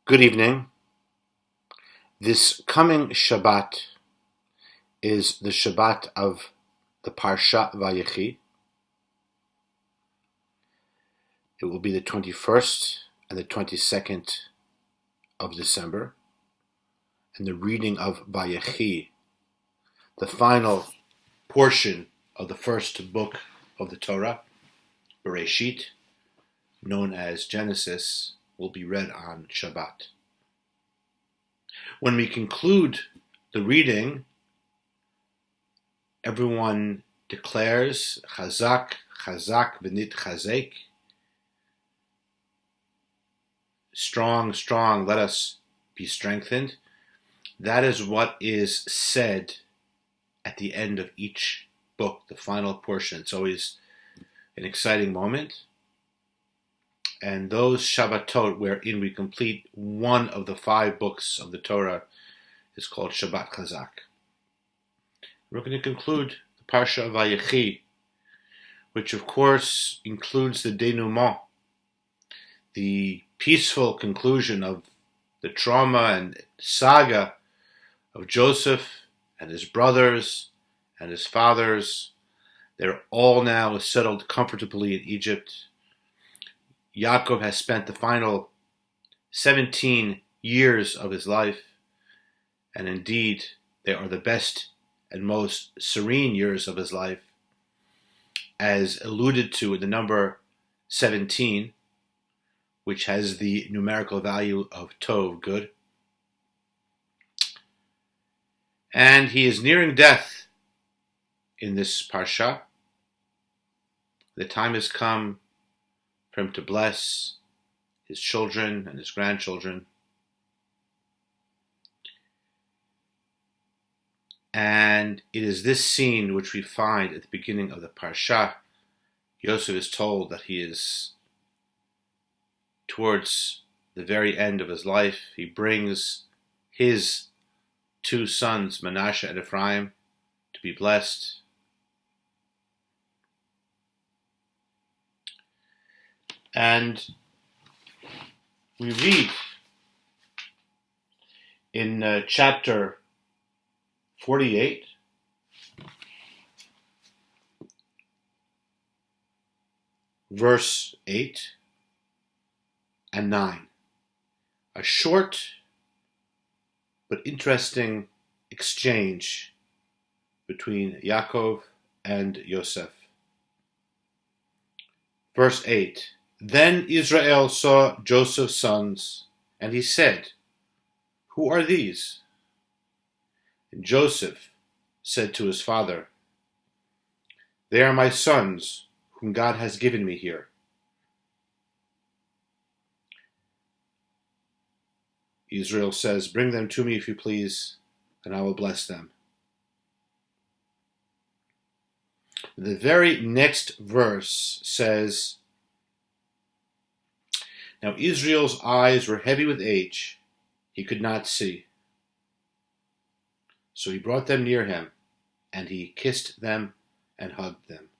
Good evening. This coming Shabbat is the Shabbat of the Parsha Vayechi. It will be the 21st and the 22nd of December, and the reading of Vayechi, the final portion of the first book of the Torah, Bereshit, known as Genesis, will be read on Shabbat. When we conclude the reading, everyone declares, Chazak, Chazak, V'nit Chazek. Strong, strong, let us be strengthened. That is what is said at the end of each book, the final portion. It's always an exciting moment. And those Shabbatot wherein we complete one of the 5 books of the Torah is called Shabbat Chazak. We're going to conclude the Parsha of Vayechi, which of course includes the denouement, the peaceful conclusion of the trauma and saga of Joseph and his brothers and his fathers. They're all now settled comfortably in Egypt. Yaakov has spent the final 17 years of his life, and indeed they are the best and most serene years of his life, as alluded to in the number 17, which has the numerical value of Tov, good. And he is nearing death in this Parsha. The time has come for him to bless his children and his grandchildren. And it is this scene which we find at the beginning of the Parsha. Yosef is told that he is towards the very end of his life. He brings his 2 sons, Manasseh and Ephraim, to be blessed. And we read in chapter 48, verse 8 and 9, a short but interesting exchange between Yaakov and Yosef. Verse 8, Then Israel saw Joseph's sons, and he said, Who are these? And Joseph said to his father, They are my sons, whom God has given me here. Israel says, Bring them to me if you please, and I will bless them. The very next verse says, Now Israel's eyes were heavy with age, he could not see. So he brought them near him, and he kissed them and hugged them.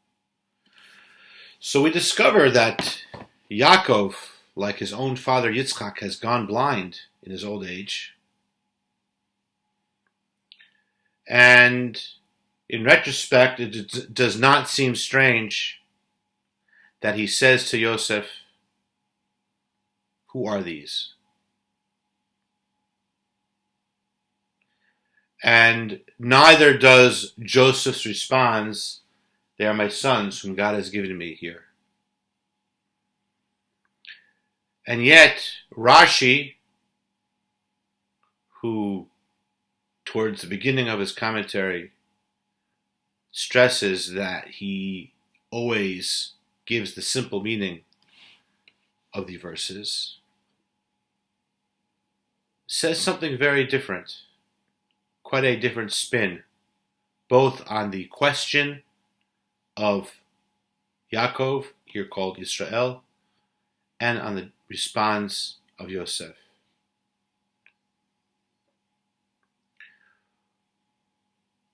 So we discover that Yaakov, like his own father Yitzchak, has gone blind in his old age. And in retrospect, it does not seem strange that he says to Yosef, Who are these? And neither does Joseph's response, They are my sons whom God has given me here. And yet, Rashi, who towards the beginning of his commentary stresses that he always gives the simple meaning of the verses, says something very different, quite a different spin, both on the question of Yaakov, here called Israel, and on the response of Yosef.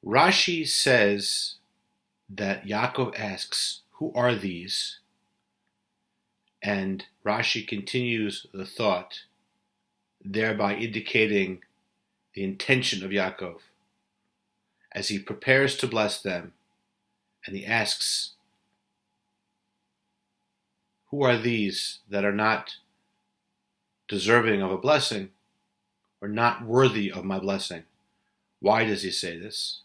Rashi says that Yaakov asks, Who are these? And Rashi continues the thought thereby indicating the intention of Yaakov as he prepares to bless them, and he asks, who are these that are not deserving of a blessing or not worthy of my blessing? Why does he say this?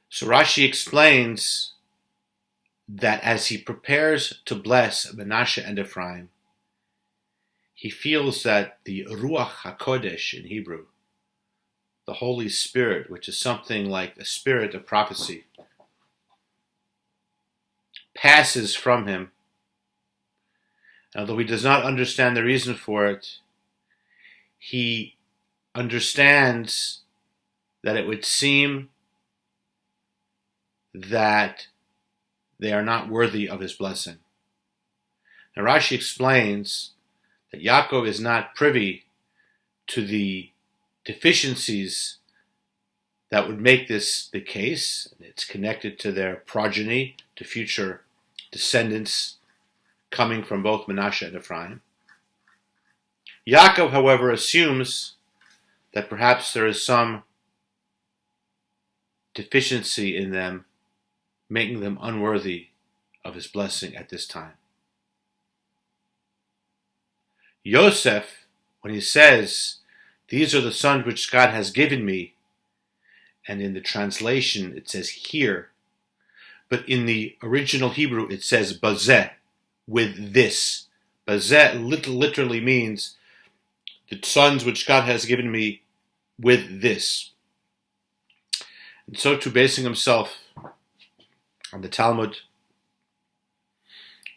So Rashi explains that as he prepares to bless Manasseh and Ephraim, he feels that the Ruach HaKodesh in Hebrew, the Holy Spirit, which is something like a spirit of prophecy, passes from him. Although he does not understand the reason for it, he understands that it would seem that they are not worthy of his blessing. Now Rashi explains that Yaakov is not privy to the deficiencies that would make this the case. It's connected to their progeny, to future descendants coming from both Manasseh and Ephraim. Yaakov, however, assumes that perhaps there is some deficiency in them, making them unworthy of his blessing at this time. Yosef, when he says, these are the sons which God has given me, and in the translation it says here, but in the original Hebrew it says bazeh, with this. Bazeh literally means the sons which God has given me with this. And so too, basing himself on the Talmud,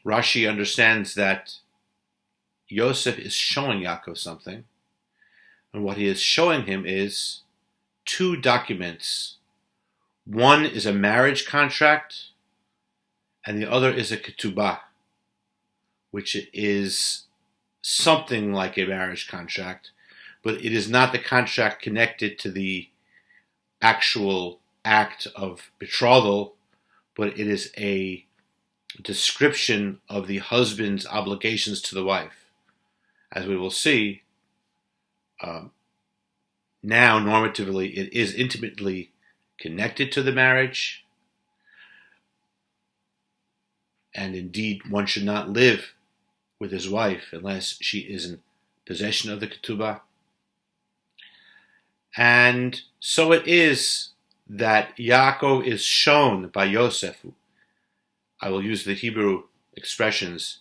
Rashi understands that Yosef is showing Yaakov something, and what he is showing him is two documents. One is a marriage contract, and the other is a ketubah, which is something like a marriage contract, but it is not the contract connected to the actual act of betrothal, but it is a description of the husband's obligations to the wife. As we will see, now normatively it is intimately connected to the marriage, and indeed one should not live with his wife unless she is in possession of the ketubah. And so it is that Yaakov is shown by Yosef. I will use the Hebrew expressions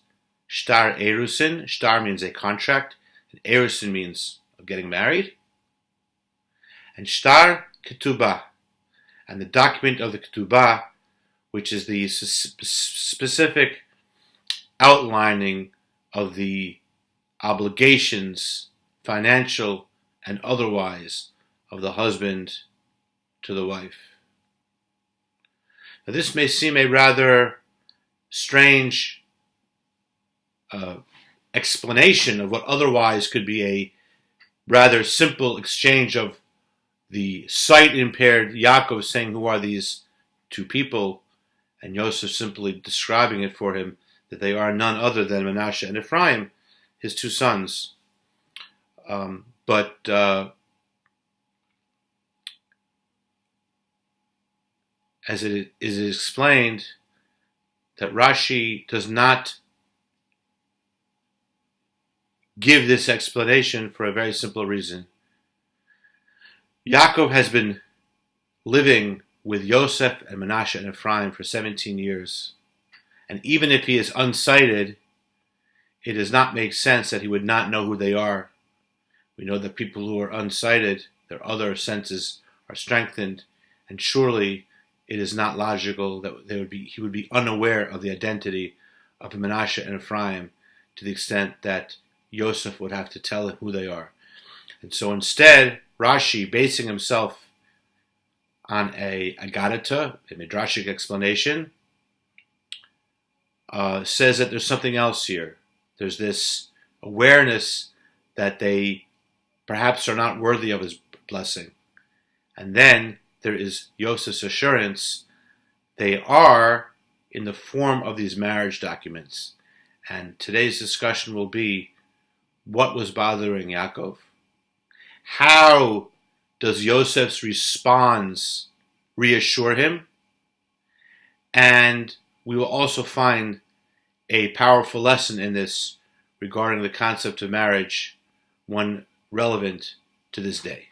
shtar erusin. Shtar means a contract, and erusin means of getting married. And shtar ketubah, and the document of the ketubah, which is the specific outlining of the obligations, financial and otherwise, of the husband to the wife. Now, this may seem a rather strange explanation of what otherwise could be a rather simple exchange of the sight-impaired Yaakov saying, who are these two people? And Yosef simply describing it for him, that they are none other than Manasseh and Ephraim, his two sons. But as it is explained, that Rashi does not give this explanation for a very simple reason. Yaakov has been living with Yosef and Manasseh and Ephraim for 17 years. And even if he is unsighted, it does not make sense that he would not know who they are. We know that people who are unsighted, their other senses are strengthened, and surely it is not logical that he would be unaware of the identity of Manasseh and Ephraim to the extent that Yosef would have to tell him who they are. And so instead, Rashi, basing himself on a Agadata, a Midrashic explanation, says that there's something else here. There's this awareness that they perhaps are not worthy of his blessing. And then there is Yosef's assurance they are in the form of these marriage documents. And today's discussion will be, what was bothering Yaakov? How does Yosef's response reassure him? And we will also find a powerful lesson in this regarding the concept of marriage, one relevant to this day.